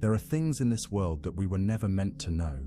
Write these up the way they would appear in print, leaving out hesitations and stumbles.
There are things in this world that we were never meant to know,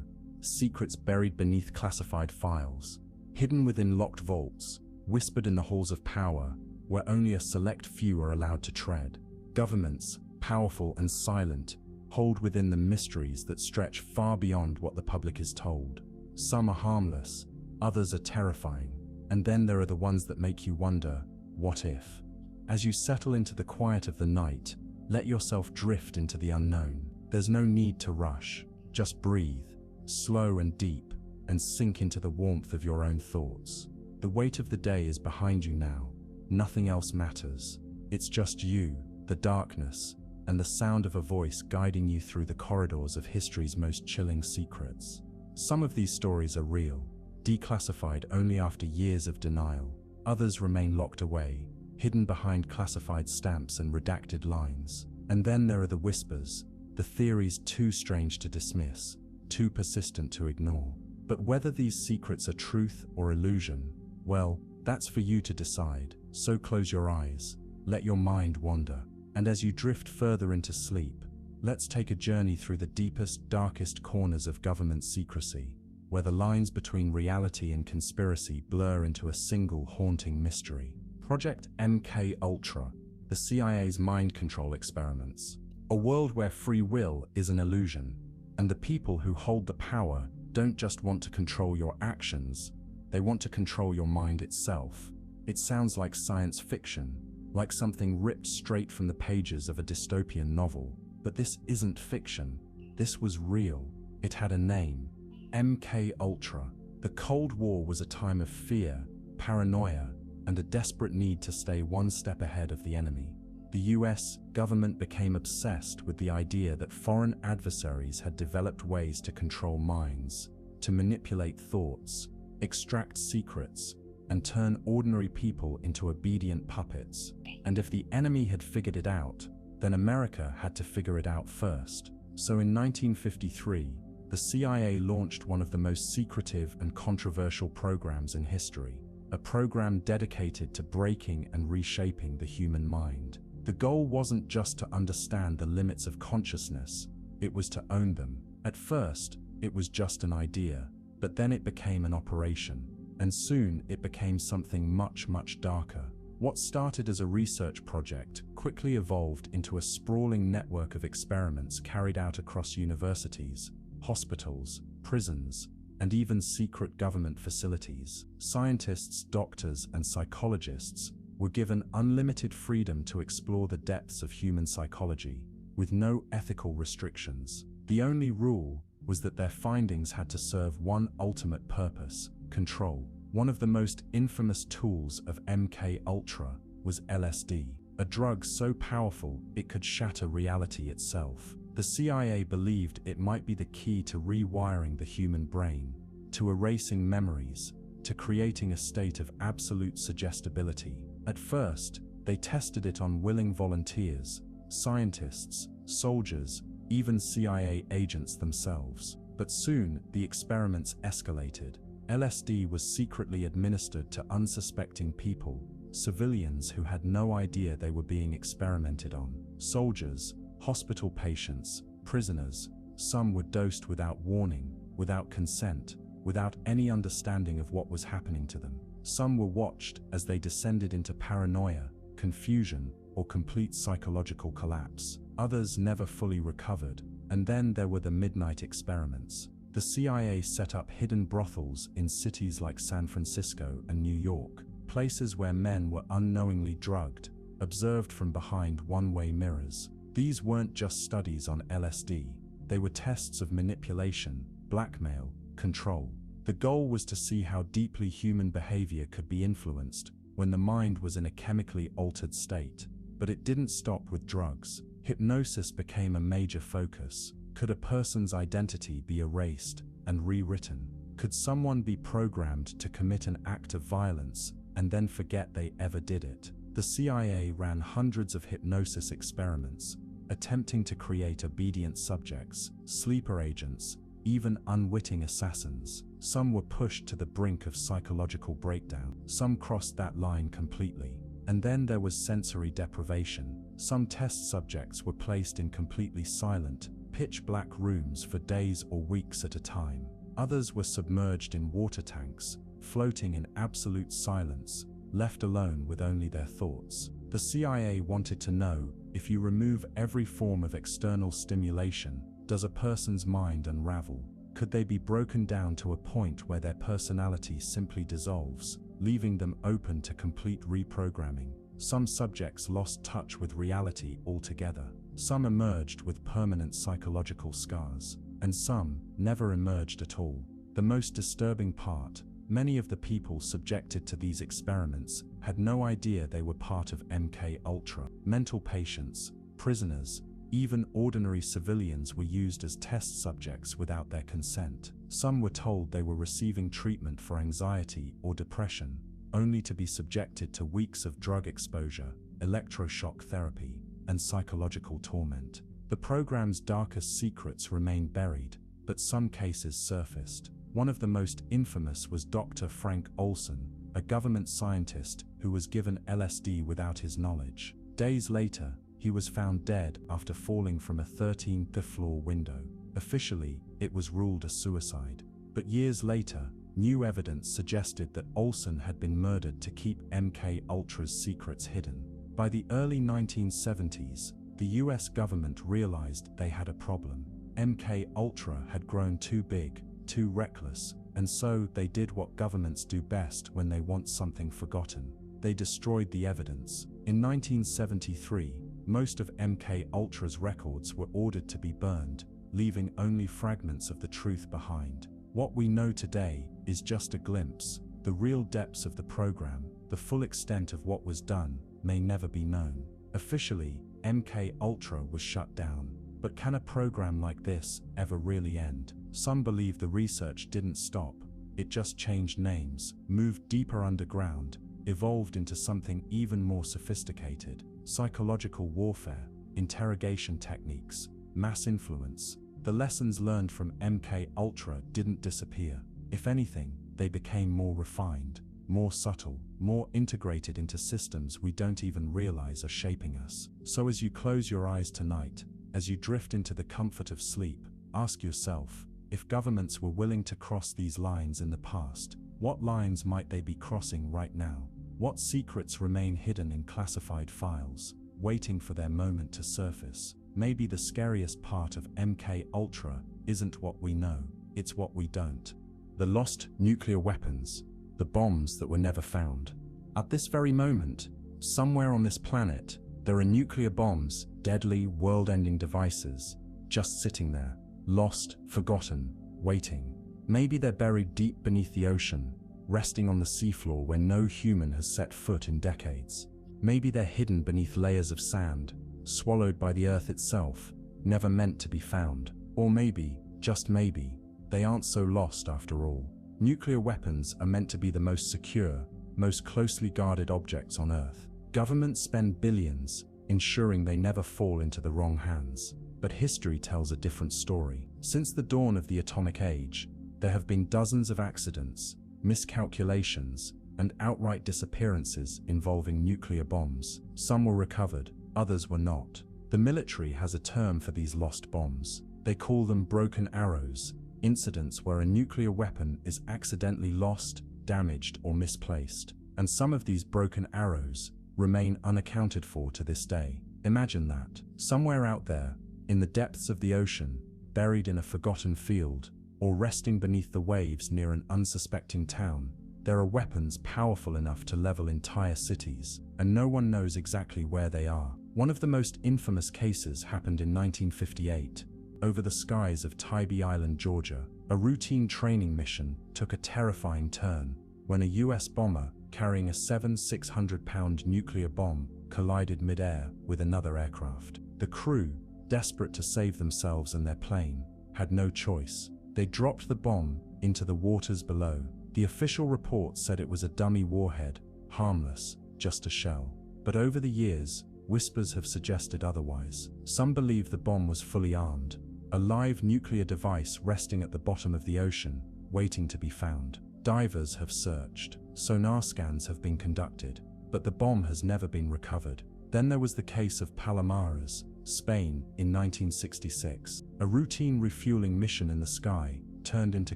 secrets buried beneath classified files, hidden within locked vaults, whispered in the halls of power, where only a select few are allowed to tread. Governments, powerful and silent, hold within them mysteries that stretch far beyond what the public is told. Some are harmless, others are terrifying, and then there are the ones that make you wonder, what if? As you settle into the quiet of the night, let yourself drift into the unknown. There's no need to rush, just breathe, slow and deep, and sink into the warmth of your own thoughts. The weight of the day is behind you now. Nothing else matters. It's just you, the darkness, and the sound of a voice guiding you through the corridors of history's most chilling secrets. Some of these stories are real, declassified only after years of denial. Others remain locked away, hidden behind classified stamps and redacted lines. And then there are the whispers, the theories too strange to dismiss, too persistent to ignore. But whether these secrets are truth or illusion, well, that's for you to decide. So close your eyes, let your mind wander, and as you drift further into sleep, let's take a journey through the deepest, darkest corners of government secrecy, where the lines between reality and conspiracy blur into a single haunting mystery. Project MK Ultra, the CIA's mind control experiments. A world where free will is an illusion, and the people who hold the power don't just want to control your actions, they want to control your mind itself. It sounds like science fiction, like something ripped straight from the pages of a dystopian novel. But this isn't fiction. This was real. It had a name. MK Ultra. The Cold War was a time of fear, paranoia, and a desperate need to stay one step ahead of the enemy. The US government became obsessed with the idea that foreign adversaries had developed ways to control minds, to manipulate thoughts, extract secrets, and turn ordinary people into obedient puppets. And if the enemy had figured it out, then America had to figure it out first. So in 1953, the CIA launched one of the most secretive and controversial programs in history, a program dedicated to breaking and reshaping the human mind. The goal wasn't just to understand the limits of consciousness, it was to own them. At first, it was just an idea, but then it became an operation, and soon it became something much, much darker. What started as a research project quickly evolved into a sprawling network of experiments carried out across universities, hospitals, prisons, and even secret government facilities. Scientists, doctors, and psychologists were given unlimited freedom to explore the depths of human psychology, with no ethical restrictions. The only rule was that their findings had to serve one ultimate purpose: control. One of the most infamous tools of MK Ultra was LSD, a drug so powerful it could shatter reality itself. The CIA believed it might be the key to rewiring the human brain, to erasing memories, to creating a state of absolute suggestibility. At first, they tested it on willing volunteers, scientists, soldiers, even CIA agents themselves. But soon, the experiments escalated. LSD was secretly administered to unsuspecting people, civilians who had no idea they were being experimented on. Soldiers, hospital patients, prisoners, some were dosed without warning, without consent, without any understanding of what was happening to them. Some were watched as they descended into paranoia, confusion, or complete psychological collapse. Others never fully recovered. And then there were the midnight experiments. The CIA set up hidden brothels in cities like San Francisco and New York, places where men were unknowingly drugged, observed from behind one-way mirrors. These weren't just studies on LSD, they were tests of manipulation, blackmail, control. The goal was to see how deeply human behavior could be influenced when the mind was in a chemically altered state. But it didn't stop with drugs. Hypnosis became a major focus. Could a person's identity be erased and rewritten? Could someone be programmed to commit an act of violence and then forget they ever did it? The CIA ran hundreds of hypnosis experiments, attempting to create obedient subjects, sleeper agents, even unwitting assassins. Some were pushed to the brink of psychological breakdown. Some crossed that line completely. And then there was sensory deprivation. Some test subjects were placed in completely silent, pitch-black rooms for days or weeks at a time. Others were submerged in water tanks, floating in absolute silence, left alone with only their thoughts. The CIA wanted to know, if you remove every form of external stimulation, does a person's mind unravel? Could they be broken down to a point where their personality simply dissolves, leaving them open to complete reprogramming? Some subjects lost touch with reality altogether. Some emerged with permanent psychological scars, and some never emerged at all. The most disturbing part, many of the people subjected to these experiments had no idea they were part of MK Ultra. Mental patients, prisoners, even ordinary civilians were used as test subjects without their consent. Some were told they were receiving treatment for anxiety or depression, only to be subjected to weeks of drug exposure, electroshock therapy, and psychological torment. The program's darkest secrets remained buried, but some cases surfaced. One of the most infamous was Dr. Frank Olson, a government scientist who was given LSD without his knowledge. Days later, he was found dead after falling from a 13th floor window. Officially, it was ruled a suicide. But years later, new evidence suggested that Olson had been murdered to keep MK Ultra's secrets hidden. By the early 1970s, the US government realized they had a problem. MK Ultra had grown too big, too reckless, and so they did what governments do best when they want something forgotten. They destroyed the evidence. In 1973, most of MK Ultra's records were ordered to be burned, leaving only fragments of the truth behind. What we know today is just a glimpse. The real depths of the program, the full extent of what was done, may never be known. Officially, MK Ultra was shut down. But can a program like this ever really end? Some believe the research didn't stop. It just changed names, moved deeper underground, evolved into something even more sophisticated. Psychological warfare, interrogation techniques, mass influence. The lessons learned from MK Ultra didn't disappear. If anything, they became more refined, more subtle, more integrated into systems we don't even realize are shaping us. So as you close your eyes tonight, as you drift into the comfort of sleep, ask yourself, if governments were willing to cross these lines in the past, what lines might they be crossing right now? What secrets remain hidden in classified files, waiting for their moment to surface? Maybe the scariest part of MK Ultra isn't what we know, it's what we don't. The lost nuclear weapons, the bombs that were never found. At this very moment, somewhere on this planet, there are nuclear bombs, deadly, world-ending devices, just sitting there, lost, forgotten, waiting. Maybe they're buried deep beneath the ocean, resting on the seafloor where no human has set foot in decades. Maybe they're hidden beneath layers of sand, swallowed by the earth itself, never meant to be found. Or maybe, just maybe, they aren't so lost after all. Nuclear weapons are meant to be the most secure, most closely guarded objects on Earth. Governments spend billions, ensuring they never fall into the wrong hands. But history tells a different story. Since the dawn of the atomic age, there have been dozens of accidents, miscalculations, and outright disappearances involving nuclear bombs. Some were recovered, others were not. The military has a term for these lost bombs. They call them broken arrows, incidents where a nuclear weapon is accidentally lost, damaged, or misplaced. And some of these broken arrows remain unaccounted for to this day. Imagine that. Somewhere out there, in the depths of the ocean, buried in a forgotten field, or resting beneath the waves near an unsuspecting town, there are weapons powerful enough to level entire cities, and no one knows exactly where they are. One of the most infamous cases happened in 1958. Over the skies of Tybee Island, Georgia, a routine training mission took a terrifying turn when a US bomber carrying a 600-pound nuclear bomb collided mid-air with another aircraft. The crew, desperate to save themselves and their plane, had no choice. They dropped the bomb into the waters below. The official report said it was a dummy warhead, harmless, just a shell. But over the years, whispers have suggested otherwise. Some believe the bomb was fully armed, a live nuclear device resting at the bottom of the ocean, waiting to be found. Divers have searched, sonar scans have been conducted, but the bomb has never been recovered. Then there was the case of Palomares, Spain, in 1966. A routine refueling mission in the sky turned into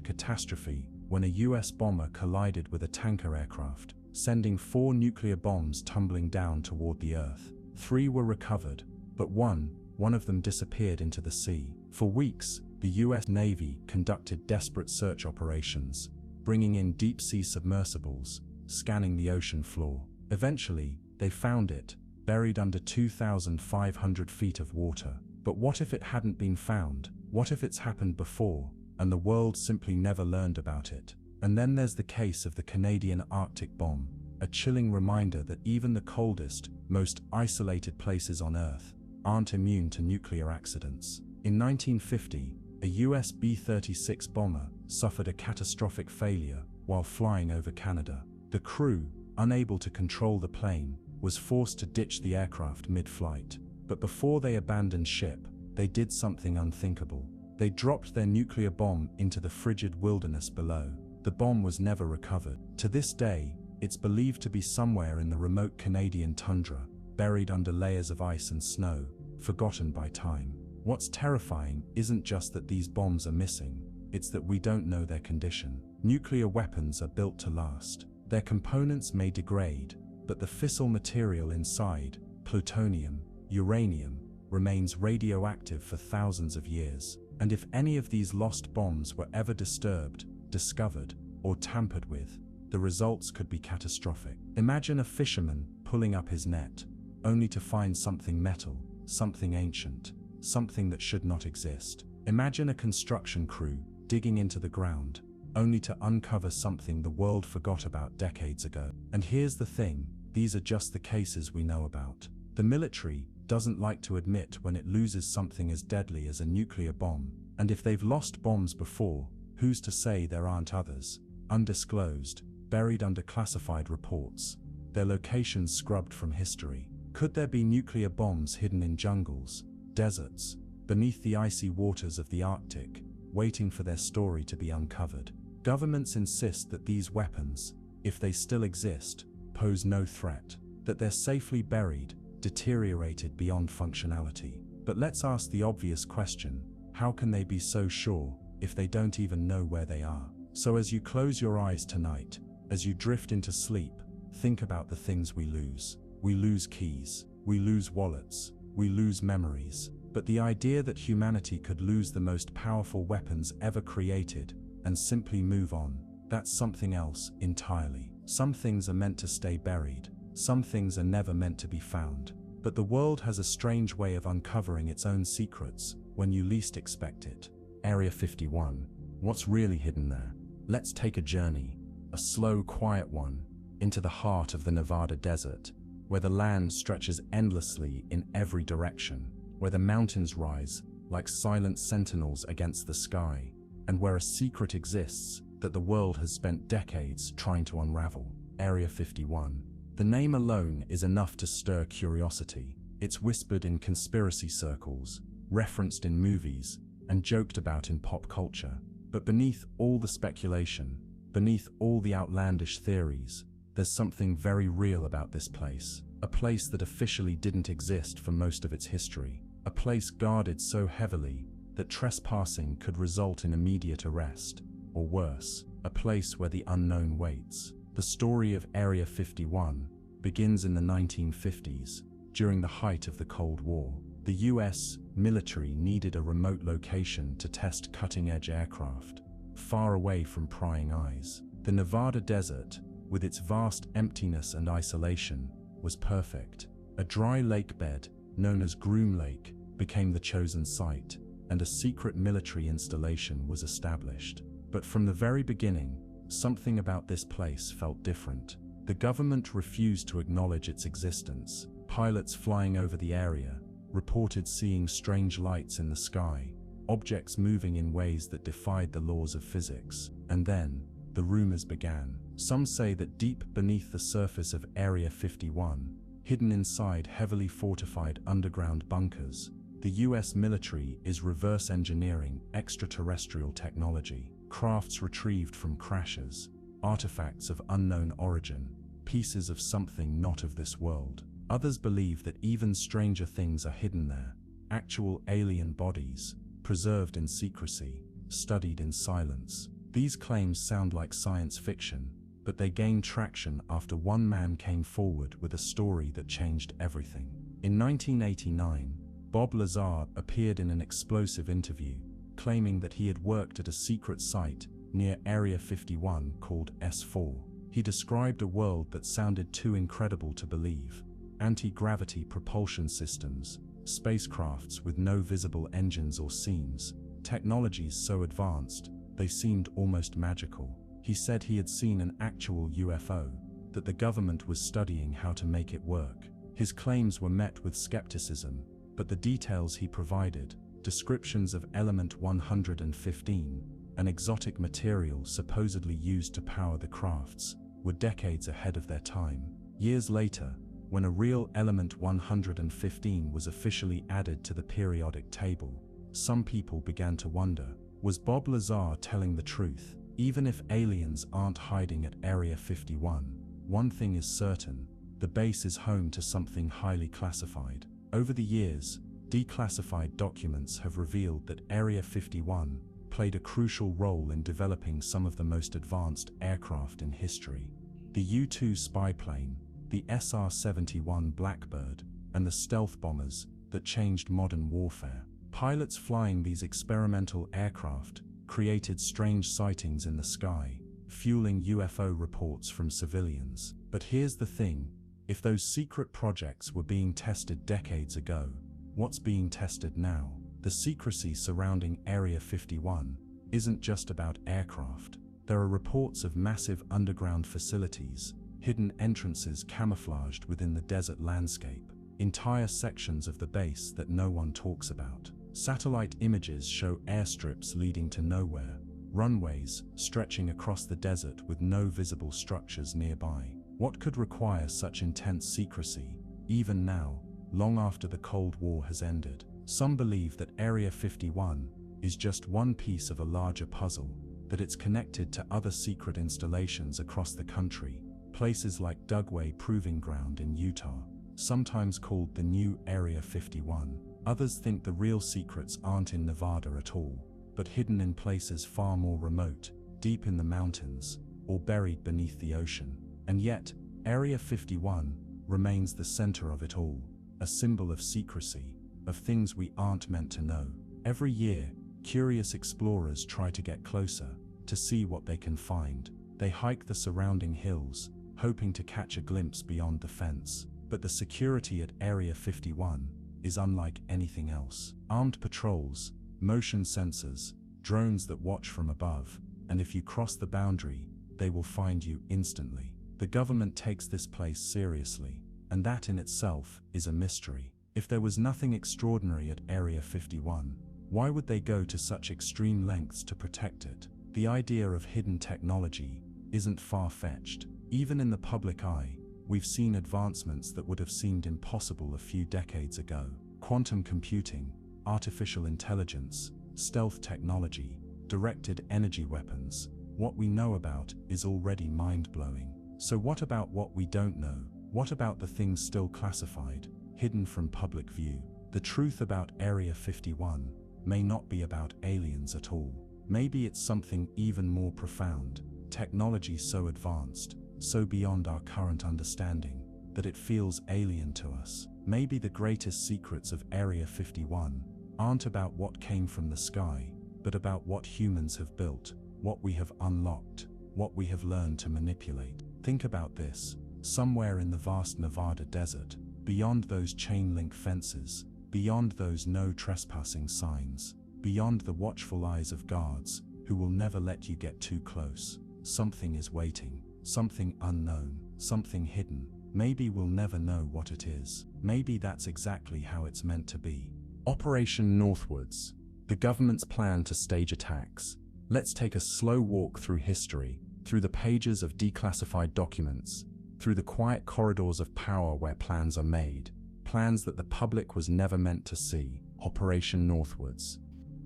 catastrophe when a US bomber collided with a tanker aircraft, sending 4 nuclear bombs tumbling down toward the Earth. 3 were recovered, but one of them disappeared into the sea. For weeks, the US Navy conducted desperate search operations, bringing in deep-sea submersibles, scanning the ocean floor. Eventually, they found it, buried under 2,500 feet of water. But what if it hadn't been found? What if it's happened before, and the world simply never learned about it? And then there's the case of the Canadian Arctic bomb, a chilling reminder that even the coldest, most isolated places on Earth aren't immune to nuclear accidents. In 1950, a US B-36 bomber suffered a catastrophic failure while flying over Canada. The crew, unable to control the plane, was forced to ditch the aircraft mid-flight. But before they abandoned ship, they did something unthinkable. They dropped their nuclear bomb into the frigid wilderness below. The bomb was never recovered. To this day, it's believed to be somewhere in the remote Canadian tundra, buried under layers of ice and snow, forgotten by time. What's terrifying isn't just that these bombs are missing, it's that we don't know their condition. Nuclear weapons are built to last. Their components may degrade, but the fissile material inside, plutonium, uranium, remains radioactive for thousands of years. And if any of these lost bombs were ever disturbed, discovered, or tampered with, the results could be catastrophic. Imagine a fisherman pulling up his net, only to find something metal, something ancient, something that should not exist. Imagine a construction crew digging into the ground, only to uncover something the world forgot about decades ago. And here's the thing, these are just the cases we know about. The military doesn't like to admit when it loses something as deadly as a nuclear bomb, and if they've lost bombs before, who's to say there aren't others, undisclosed, buried under classified reports, their locations scrubbed from history? Could there be nuclear bombs hidden in jungles, deserts, beneath the icy waters of the Arctic, waiting for their story to be uncovered? Governments insist that these weapons, if they still exist, pose no threat, that they're safely buried, deteriorated beyond functionality. But let's ask the obvious question, how can they be so sure if they don't even know where they are? So as you close your eyes tonight, as you drift into sleep, think about the things we lose. We lose keys, we lose wallets, we lose memories. But the idea that humanity could lose the most powerful weapons ever created and simply move on, that's something else entirely. Some things are meant to stay buried, some things are never meant to be found. But the world has a strange way of uncovering its own secrets when you least expect it. Area 51. What's really hidden there? Let's take a journey, a slow, quiet one, into the heart of the Nevada desert, where the land stretches endlessly in every direction, where the mountains rise like silent sentinels against the sky, and where a secret exists that the world has spent decades trying to unravel. Area 51. The name alone is enough to stir curiosity. It's whispered in conspiracy circles, referenced in movies, and joked about in pop culture. But beneath all the speculation, beneath all the outlandish theories, there's something very real about this place. A place that officially didn't exist for most of its history. A place guarded so heavily that trespassing could result in immediate arrest, or worse, a place where the unknown waits. The story of Area 51 begins in the 1950s, during the height of the Cold War. The US military needed a remote location to test cutting-edge aircraft, far away from prying eyes. The Nevada desert, with its vast emptiness and isolation, was perfect. A dry lake bed, known as Groom Lake, became the chosen site, and a secret military installation was established. But from the very beginning, something about this place felt different. The government refused to acknowledge its existence. Pilots flying over the area reported seeing strange lights in the sky, objects moving in ways that defied the laws of physics. And then, the rumors began. Some say that deep beneath the surface of Area 51, hidden inside heavily fortified underground bunkers, the US military is reverse engineering extraterrestrial technology. Crafts retrieved from crashes, artifacts of unknown origin, pieces of something not of this world. Others believe that even stranger things are hidden there, actual alien bodies, preserved in secrecy, studied in silence. These claims sound like science fiction, but they gained traction after one man came forward with a story that changed everything. In 1989, Bob Lazar appeared in an explosive interview, claiming that he had worked at a secret site near Area 51 called S4. He described a world that sounded too incredible to believe: anti-gravity propulsion systems, spacecrafts with no visible engines or seams, technologies so advanced they seemed almost magical. He said he had seen an actual UFO, that the government was studying how to make it work. His claims were met with skepticism, but the details he provided, descriptions of Element 115, an exotic material supposedly used to power the crafts, were decades ahead of their time. Years later, when a real Element 115 was officially added to the periodic table, some people began to wonder, was Bob Lazar telling the truth? Even if aliens aren't hiding at Area 51, one thing is certain: the base is home to something highly classified. Over the years, declassified documents have revealed that Area 51 played a crucial role in developing some of the most advanced aircraft in history. The U-2 spy plane, the SR-71 Blackbird, and the stealth bombers that changed modern warfare. Pilots flying these experimental aircraft created strange sightings in the sky, fueling UFO reports from civilians. But here's the thing: if those secret projects were being tested decades ago, what's being tested now? The secrecy surrounding Area 51 isn't just about aircraft. There are reports of massive underground facilities, hidden entrances camouflaged within the desert landscape, entire sections of the base that no one talks about. Satellite images show airstrips leading to nowhere, runways stretching across the desert with no visible structures nearby. What could require such intense secrecy, even now, long after the Cold War has ended? Some believe that Area 51 is just one piece of a larger puzzle, that it's connected to other secret installations across the country, places like Dugway Proving Ground in Utah, sometimes called the new Area 51. Others think the real secrets aren't in Nevada at all, but hidden in places far more remote, deep in the mountains, or buried beneath the ocean. And yet, Area 51 remains the center of it all, a symbol of secrecy, of things we aren't meant to know. Every year, curious explorers try to get closer, to see what they can find. They hike the surrounding hills, hoping to catch a glimpse beyond the fence. But the security at Area 51 is unlike anything else. Armed patrols, motion sensors, drones that watch from above, and if you cross the boundary, they will find you instantly. The government takes this place seriously, and that in itself is a mystery. If there was nothing extraordinary at Area 51, why would they go to such extreme lengths to protect it? The idea of hidden technology isn't far-fetched. Even in the public eye, we've seen advancements that would have seemed impossible a few decades ago. Quantum computing, artificial intelligence, stealth technology, directed energy weapons. What we know about is already mind-blowing. So what about what we don't know? What about the things still classified, hidden from public view? The truth about Area 51 may not be about aliens at all. Maybe it's something even more profound, technology so advanced, so beyond our current understanding, that it feels alien to us. Maybe the greatest secrets of Area 51 aren't about what came from the sky, but about what humans have built, what we have unlocked, what we have learned to manipulate. Think about this: somewhere in the vast Nevada desert, beyond those chain-link fences, beyond those no trespassing signs, beyond the watchful eyes of guards who will never let you get too close, something is waiting. Something unknown, something hidden. Maybe we'll never know what it is. Maybe that's exactly how it's meant to be. Operation Northwoods, the government's plan to stage attacks. Let's take a slow walk through history, through the pages of declassified documents, through the quiet corridors of power where plans are made, plans that the public was never meant to see. Operation Northwoods.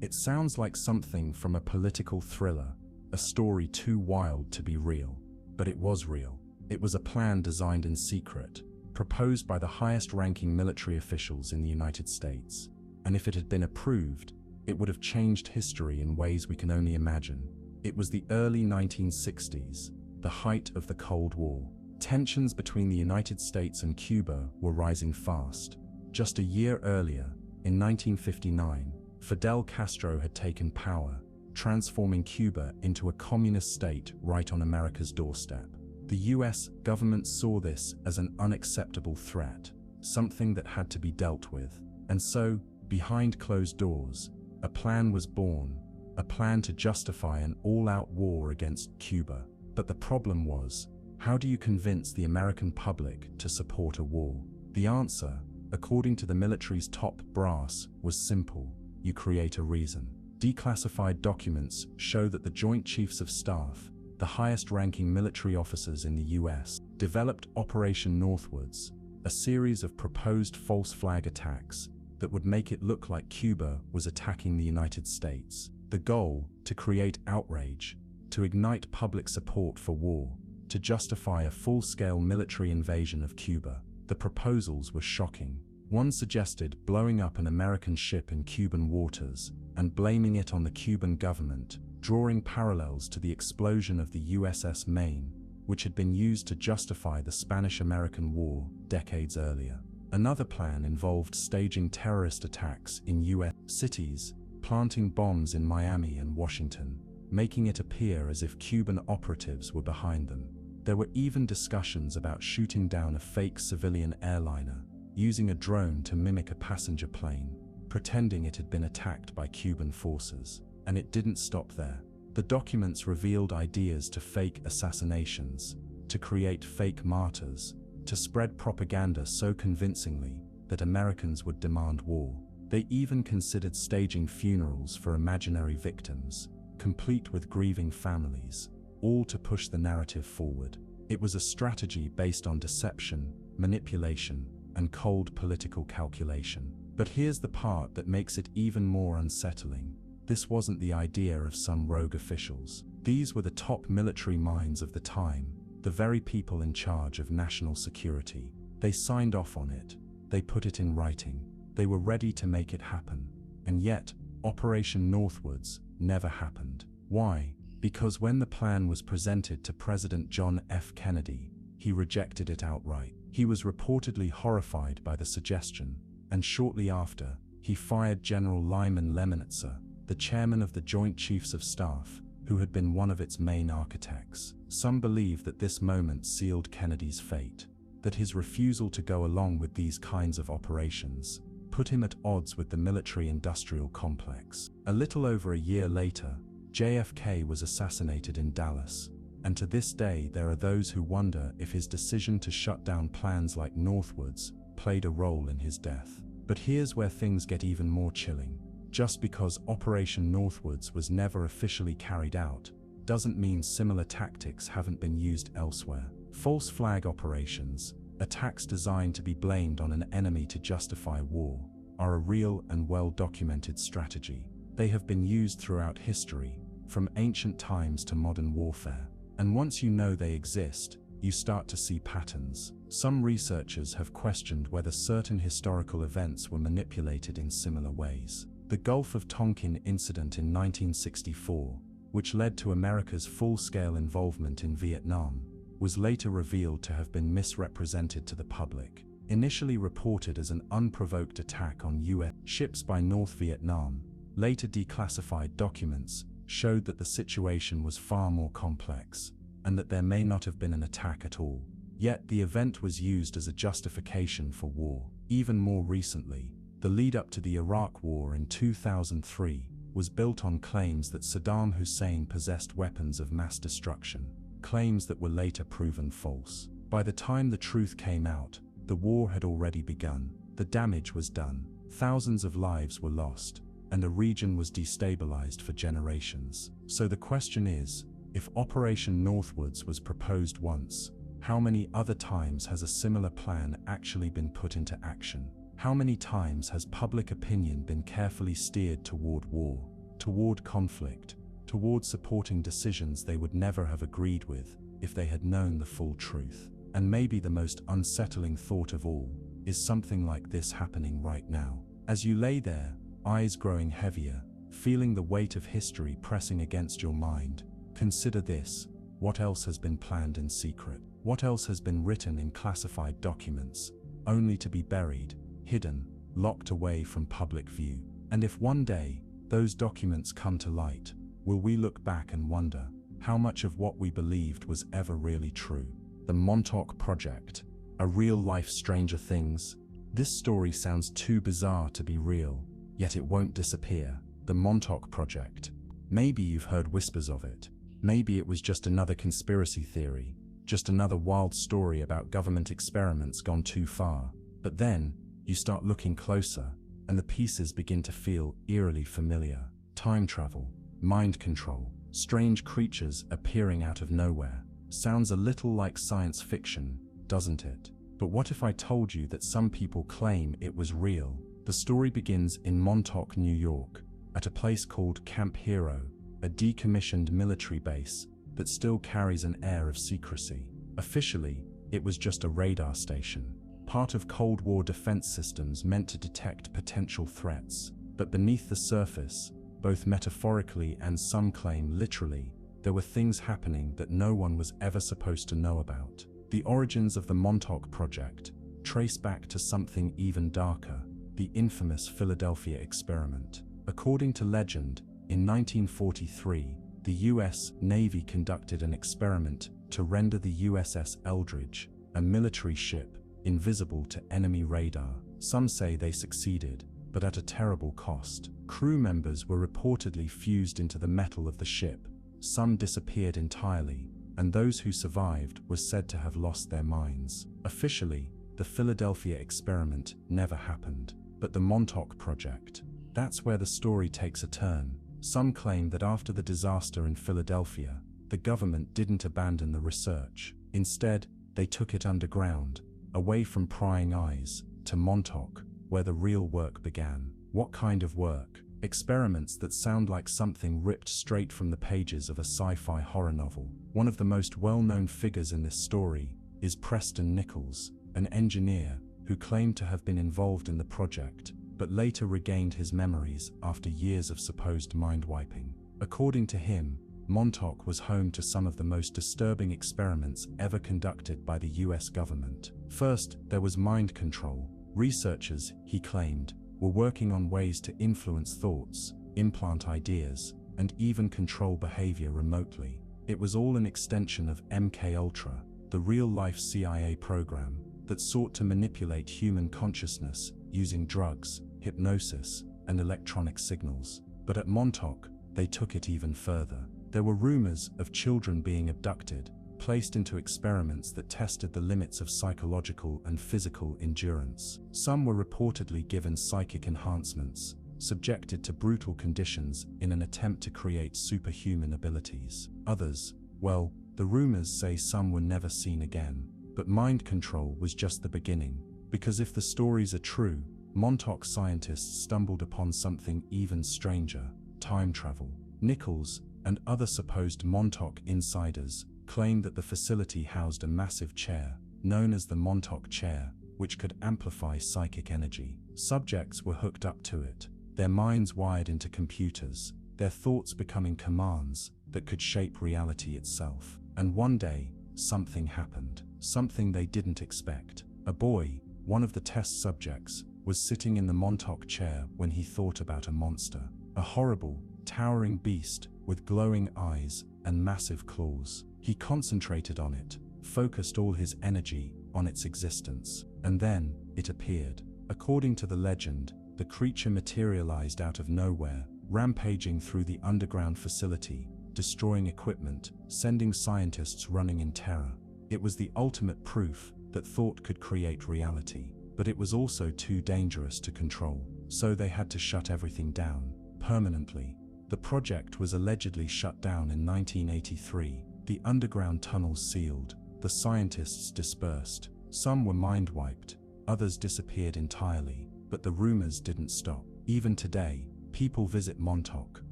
It sounds like something from a political thriller, a story too wild to be real. But it was real. It was a plan designed in secret, proposed by the highest-ranking military officials in the United States. and if it had been approved, it would have changed history in ways we can only imagine. It was the early 1960s, the height of the Cold War. Tensions between the United States and Cuba were rising fast. Just a year earlier, in 1959, Fidel Castro had taken power, transforming Cuba into a communist state right on America's doorstep. The US government saw this as an unacceptable threat, something that had to be dealt with. And so, behind closed doors, a plan was born, a plan to justify an all-out war against Cuba. But the problem was, how do you convince the American public to support a war? The answer, according to the military's top brass, was simple: you create a reason. Declassified documents show that the Joint Chiefs of Staff, the highest-ranking military officers in the US, developed Operation Northwoods, a series of proposed false flag attacks that would make it look like Cuba was attacking the United States. The goal: to create outrage, to ignite public support for war, to justify a full-scale military invasion of Cuba. The proposals were shocking. One suggested blowing up an American ship in Cuban waters and blaming it on the Cuban government, drawing parallels to the explosion of the USS Maine, which had been used to justify the Spanish-American War decades earlier. Another plan involved staging terrorist attacks in US cities, planting bombs in Miami and Washington, making it appear as if Cuban operatives were behind them. There were even discussions about shooting down a fake civilian airliner, using a drone to mimic a passenger plane, pretending it had been attacked by Cuban forces. And it didn't stop there. The documents revealed ideas to fake assassinations, to create fake martyrs, to spread propaganda so convincingly that Americans would demand war. They even considered staging funerals for imaginary victims, complete with grieving families, all to push the narrative forward. It was a strategy based on deception, manipulation, and cold political calculation. But here's the part that makes it even more unsettling. This wasn't the idea of some rogue officials. These were the top military minds of the time, the very people in charge of national security. They signed off on it. They put it in writing. They were ready to make it happen. And yet, Operation Northwoods never happened. Why? Because when the plan was presented to President John F. Kennedy, he rejected it outright. He was reportedly horrified by the suggestion, and shortly after, he fired General Lyman Lemnitzer, the chairman of the Joint Chiefs of Staff, who had been one of its main architects. Some believe that this moment sealed Kennedy's fate, that his refusal to go along with these kinds of operations put him at odds with the military-industrial complex. A little over a year later, JFK was assassinated in Dallas, and to this day there are those who wonder if his decision to shut down plans like Northwoods played a role in his death. But here's where things get even more chilling. Just because Operation Northwoods was never officially carried out, doesn't mean similar tactics haven't been used elsewhere. False flag operations, attacks designed to be blamed on an enemy to justify war, are a real and well-documented strategy. They have been used throughout history, from ancient times to modern warfare. And once you know they exist, you start to see patterns. Some researchers have questioned whether certain historical events were manipulated in similar ways. The Gulf of Tonkin incident in 1964, which led to America's full-scale involvement in Vietnam, was later revealed to have been misrepresented to the public. Initially reported as an unprovoked attack on US ships by North Vietnam, later declassified documents showed that the situation was far more complex, and that there may not have been an attack at all. Yet the event was used as a justification for war. Even more recently, the lead-up to the Iraq War in 2003 was built on claims that Saddam Hussein possessed weapons of mass destruction, claims that were later proven false. By the time the truth came out, the war had already begun. The damage was done, thousands of lives were lost, and the region was destabilized for generations. So the question is, if Operation Northwoods was proposed once, how many other times has a similar plan actually been put into action? How many times has public opinion been carefully steered toward war, toward conflict, toward supporting decisions they would never have agreed with if they had known the full truth? And maybe the most unsettling thought of all is something like this happening right now. As you lay there, eyes growing heavier, feeling the weight of history pressing against your mind, consider this: what else has been planned in secret? What else has been written in classified documents, only to be buried, hidden, locked away from public view? And if one day those documents come to light, will we look back and wonder how much of what we believed was ever really true? The Montauk Project, a real-life Stranger Things. This story sounds too bizarre to be real, yet it won't disappear. The Montauk Project. Maybe you've heard whispers of it. Maybe it was just another conspiracy theory, just another wild story about government experiments gone too far. But then, you start looking closer, and the pieces begin to feel eerily familiar. Time travel, mind control, strange creatures appearing out of nowhere. Sounds a little like science fiction, doesn't it? But what if I told you that some people claim it was real? The story begins in Montauk, New York, at a place called Camp Hero, a decommissioned military base that still carries an air of secrecy. Officially, it was just a radar station, part of Cold War defense systems meant to detect potential threats. But beneath the surface, both metaphorically and some claim literally, there were things happening that no one was ever supposed to know about. The origins of the Montauk Project trace back to something even darker: the infamous Philadelphia experiment. According to legend, in 1943, the US Navy conducted an experiment to render the USS Eldridge, a military ship, invisible to enemy radar. Some say they succeeded, but at a terrible cost. Crew members were reportedly fused into the metal of the ship, some disappeared entirely, and those who survived were said to have lost their minds. Officially, the Philadelphia experiment never happened, but the Montauk Project, that's where the story takes a turn. Some claim that after the disaster in Philadelphia, the government didn't abandon the research. Instead, they took it underground, away from prying eyes, to Montauk, where the real work began. What kind of work? Experiments that sound like something ripped straight from the pages of a sci-fi horror novel. One of the most well-known figures in this story is Preston Nichols, an engineer who claimed to have been involved in the project, but later regained his memories after years of supposed mind-wiping. According to him, Montauk was home to some of the most disturbing experiments ever conducted by the US government. First, there was mind control. Researchers, he claimed, were working on ways to influence thoughts, implant ideas, and even control behavior remotely. It was all an extension of MKUltra, the real-life CIA program that sought to manipulate human consciousness using drugs, hypnosis, and electronic signals. But at Montauk, they took it even further. There were rumors of children being abducted, placed into experiments that tested the limits of psychological and physical endurance. Some were reportedly given psychic enhancements, subjected to brutal conditions in an attempt to create superhuman abilities. Others, well, the rumors say some were never seen again. But mind control was just the beginning, because if the stories are true, Montauk scientists stumbled upon something even stranger: time travel. Nichols and other supposed Montauk insiders claimed that the facility housed a massive chair, known as the Montauk Chair, which could amplify psychic energy. Subjects were hooked up to it, their minds wired into computers, their thoughts becoming commands that could shape reality itself. And one day, something happened, something they didn't expect. A boy, one of the test subjects, was sitting in the Montauk Chair when he thought about a monster, a horrible, towering beast with glowing eyes and massive claws. He concentrated on it, focused all his energy on its existence, and then it appeared. According to the legend, the creature materialized out of nowhere, rampaging through the underground facility, destroying equipment, sending scientists running in terror. It was the ultimate proof that thought could create reality, but it was also too dangerous to control, so they had to shut everything down permanently. The project was allegedly shut down in 1983, the underground tunnels sealed, the scientists dispersed, some were mind-wiped, others disappeared entirely, but the rumors didn't stop. Even today, people visit Montauk,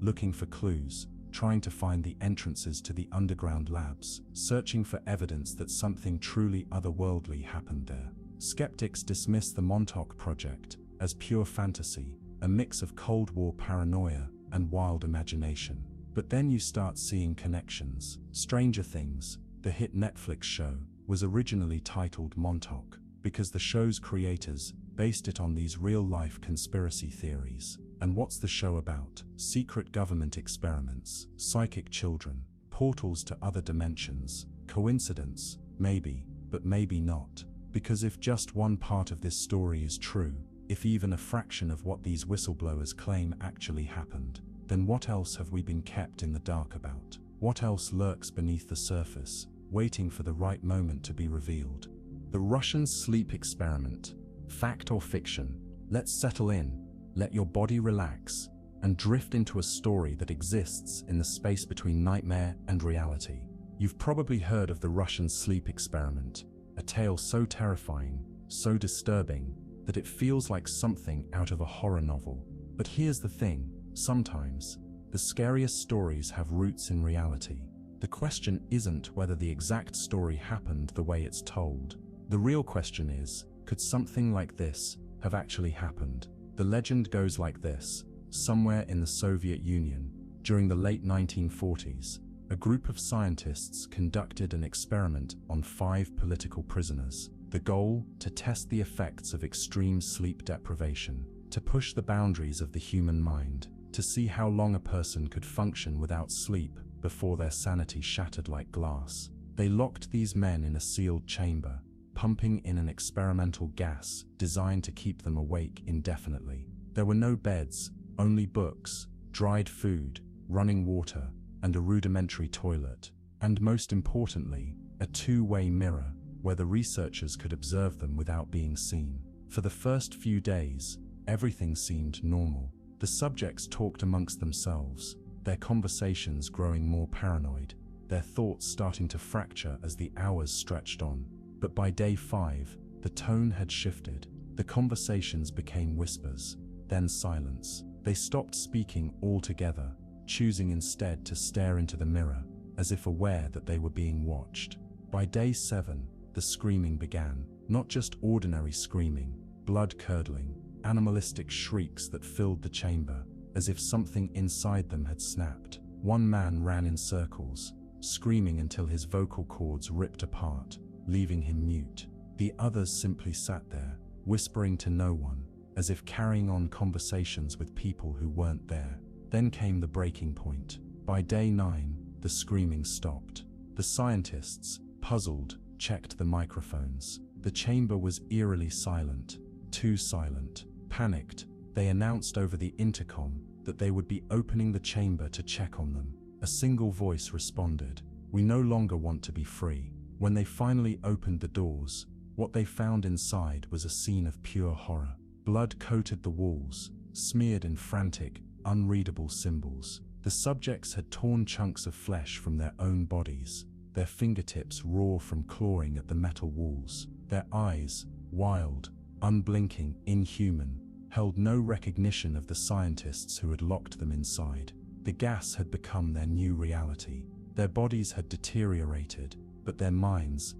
looking for clues, trying to find the entrances to the underground labs, searching for evidence that something truly otherworldly happened there. Skeptics dismiss the Montauk Project as pure fantasy, a mix of Cold War paranoia and wild imagination. But then you start seeing connections. Stranger Things, the hit Netflix show, was originally titled Montauk because the show's creators based it on these real-life conspiracy theories. And what's the show about? Secret government experiments, psychic children, portals to other dimensions. Coincidence? Maybe, but maybe not. Because if just one part of this story is true, if even a fraction of what these whistleblowers claim actually happened, then what else have we been kept in the dark about? What else lurks beneath the surface, waiting for the right moment to be revealed? The Russian sleep experiment. Fact or fiction? Let's settle in, let your body relax, and drift into a story that exists in the space between nightmare and reality. You've probably heard of the Russian sleep experiment, a tale so terrifying, so disturbing, that it feels like something out of a horror novel. But here's the thing, sometimes, the scariest stories have roots in reality. The question isn't whether the exact story happened the way it's told. The real question is, could something like this have actually happened? The legend goes like this. Somewhere in the Soviet Union, during the late 1940s, a group of scientists conducted an experiment on 5 political prisoners. The goal, to test the effects of extreme sleep deprivation, to push the boundaries of the human mind, to see how long a person could function without sleep before their sanity shattered like glass. They locked these men in a sealed chamber, pumping in an experimental gas designed to keep them awake indefinitely. There were no beds, only books, dried food, running water, and a rudimentary toilet. And most importantly, a two-way mirror, where the researchers could observe them without being seen. For the first few days, everything seemed normal. The subjects talked amongst themselves, their conversations growing more paranoid, their thoughts starting to fracture as the hours stretched on. But by day 5, the tone had shifted. The conversations became whispers, then silence. They stopped speaking altogether, choosing instead to stare into the mirror, as if aware that they were being watched. By day 7, the screaming began, not just ordinary screaming, blood-curdling, animalistic shrieks that filled the chamber, as if something inside them had snapped. One man ran in circles, screaming until his vocal cords ripped apart, leaving him mute. The others simply sat there, whispering to no one, as if carrying on conversations with people who weren't there. Then came the breaking point. By day 9, the screaming stopped. The scientists, puzzled, checked the microphones. The chamber was eerily silent, too silent. Panicked, they announced over the intercom that they would be opening the chamber to check on them. A single voice responded, "We no longer want to be free." When they finally opened the doors, what they found inside was a scene of pure horror. Blood coated the walls, smeared in frantic, unreadable symbols. The subjects had torn chunks of flesh from their own bodies, their fingertips raw from clawing at the metal walls. Their eyes, wild, unblinking, inhuman, held no recognition of the scientists who had locked them inside. The gas had become their new reality. Their bodies had deteriorated, but their minds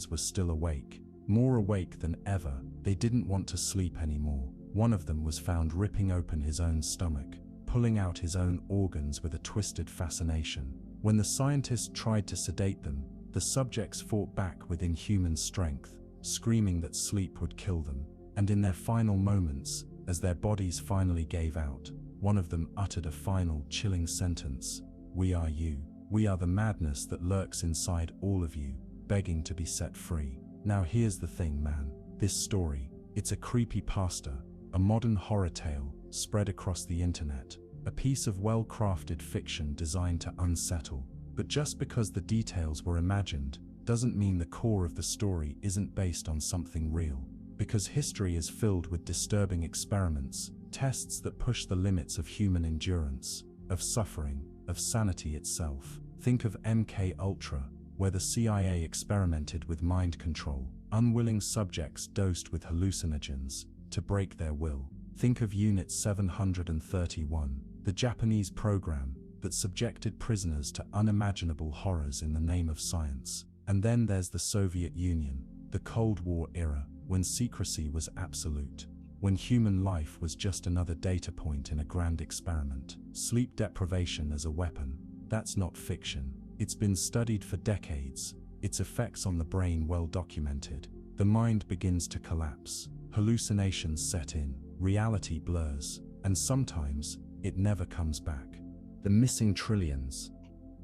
were still awake. More awake than ever. They didn't want to sleep anymore. One of them was found ripping open his own stomach, pulling out his own organs with a twisted fascination. When the scientists tried to sedate them, the subjects fought back with inhuman strength, screaming that sleep would kill them. And in their final moments, as their bodies finally gave out, one of them uttered a final chilling sentence: "We are you. We are the madness that lurks inside all of you, begging to be set free." Now here's the thing, man. This story, it's a creepypasta, a modern horror tale spread across the internet, a piece of well-crafted fiction designed to unsettle. But just because the details were imagined, doesn't mean the core of the story isn't based on something real. Because history is filled with disturbing experiments, tests that push the limits of human endurance, of suffering, of sanity itself. Think of MK Ultra, where the CIA experimented with mind control, unwilling subjects dosed with hallucinogens to break their will. Think of Unit 731, the Japanese program that subjected prisoners to unimaginable horrors in the name of science. And then there's the Soviet Union, the Cold War era, when secrecy was absolute. when human life was just another data point in a grand experiment. Sleep deprivation as a weapon. That's not fiction. It's been studied for decades, its effects on the brain well documented. The mind begins to collapse, hallucinations set in, reality blurs, and sometimes it never comes back. The missing trillions.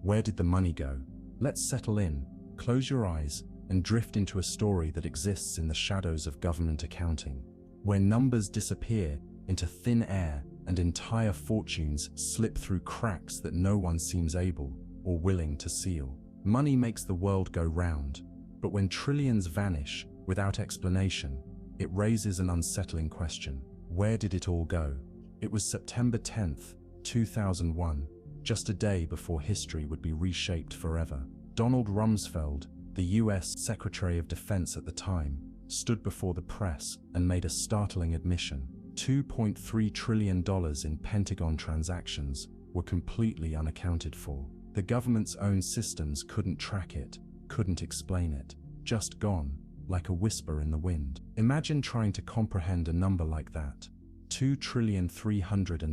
Where did the money go? Let's settle in, close your eyes, and drift into a story that exists in the shadows of government accounting, where numbers disappear into thin air and entire fortunes slip through cracks that no one seems able or willing to seal. Money makes the world go round, but when trillions vanish without explanation, it raises an unsettling question. Where did it all go? It was September 10th, 2001, just a day before history would be reshaped forever. Donald Rumsfeld, the US Secretary of Defense at the time, stood before the press and made a startling admission. $2.3 trillion in Pentagon transactions were completely unaccounted for. The government's own systems couldn't track it, couldn't explain it. Just gone, like a whisper in the wind. Imagine trying to comprehend a number like that. $2.3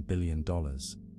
trillion,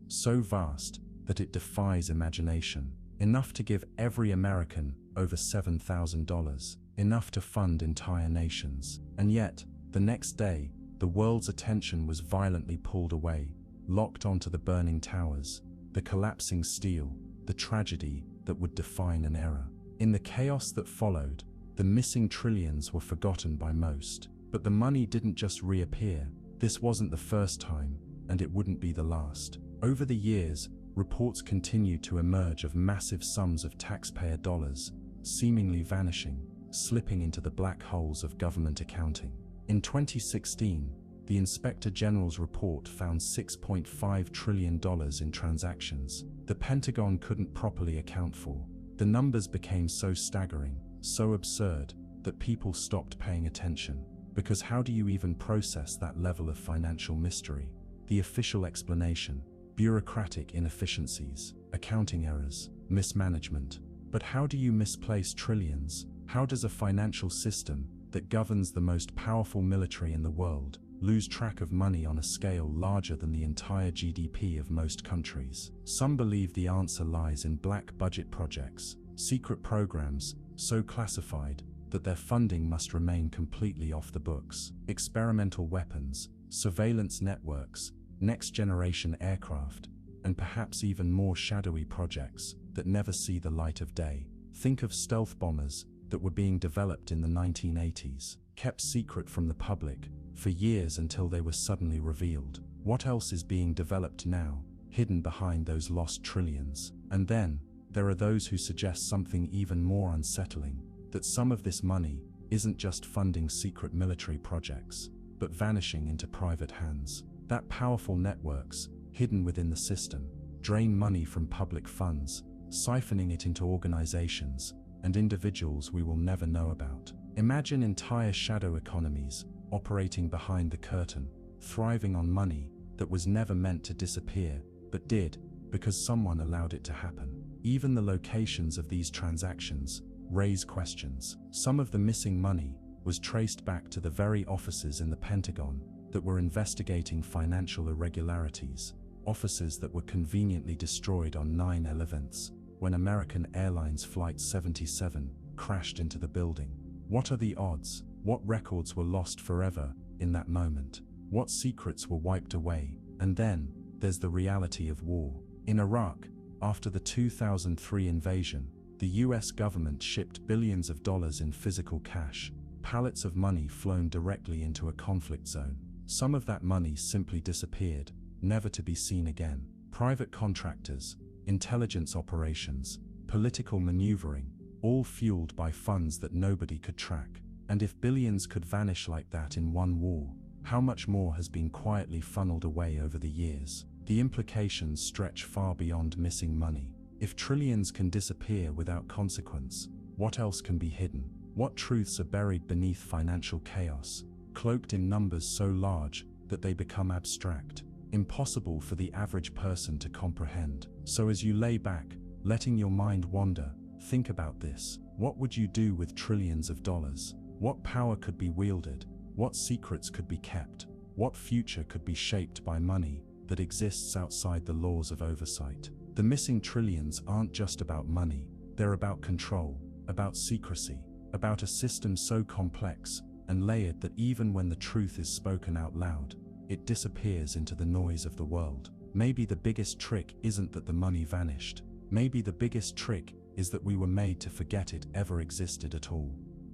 so vast that it defies imagination. Enough to give every American over $7,000. Enough to fund entire nations. And yet, the next day, the world's attention was violently pulled away, locked onto the burning towers, the collapsing steel, the tragedy that would define an era. In the chaos that followed, the missing trillions were forgotten by most. But the money didn't just reappear. This wasn't the first time, and it wouldn't be the last. Over the years, reports continued to emerge of massive sums of taxpayer dollars, seemingly vanishing, slipping into the black holes of government accounting. In 2016, the Inspector General's report found $6.5 trillion in transactions the Pentagon couldn't properly account for. The numbers became so staggering, so absurd, that people stopped paying attention. Because how do you even process that level of financial mystery? The official explanation: bureaucratic inefficiencies, accounting errors, mismanagement. But how do you misplace trillions? How does a financial system that governs the most powerful military in the world lose track of money on a scale larger than the entire GDP of most countries? Some believe the answer lies in black budget projects, secret programs so classified that their funding must remain completely off the books. Experimental weapons, surveillance networks, next-generation aircraft, and perhaps even more shadowy projects that never see the light of day. Think of stealth bombers that were being developed in the 1980s, kept secret from the public for years until they were suddenly revealed. What else is being developed now, hidden behind those lost trillions? And then, there are those who suggest something even more unsettling, that some of this money isn't just funding secret military projects, but vanishing into private hands. That powerful networks, hidden within the system, drain money from public funds, siphoning it into organizations and individuals we will never know about. Imagine entire shadow economies operating behind the curtain, thriving on money that was never meant to disappear, but did because someone allowed it to happen. Even the locations of these transactions raise questions. Some of the missing money was traced back to the very offices in the Pentagon that were investigating financial irregularities, offices that were conveniently destroyed on 9/11, when American Airlines Flight 77 crashed into the building. What are the odds? What records were lost forever in that moment? What secrets were wiped away? And then, there's the reality of war. In Iraq, after the 2003 invasion, the US government shipped billions of dollars in physical cash, pallets of money flown directly into a conflict zone. Some of that money simply disappeared, never to be seen again. Private contractors, intelligence operations, political maneuvering, all fueled by funds that nobody could track. And if billions could vanish like that in one war, how much more has been quietly funneled away over the years? The implications stretch far beyond missing money. If trillions can disappear without consequence, what else can be hidden? What truths are buried beneath financial chaos, cloaked in numbers so large that they become abstract, impossible for the average person to comprehend? So as you lay back, letting your mind wander, think about this. What would you do with trillions of dollars? What power could be wielded? What secrets could be kept? What future could be shaped by money that exists outside the laws of oversight? The missing trillions aren't just about money, they're about control, about secrecy, about a system so complex and layered that even when the truth is spoken out loud, it disappears into the noise of the world. Maybe the biggest trick isn't that the money vanished. Maybe the biggest trick is that we were made to forget it ever existed at all.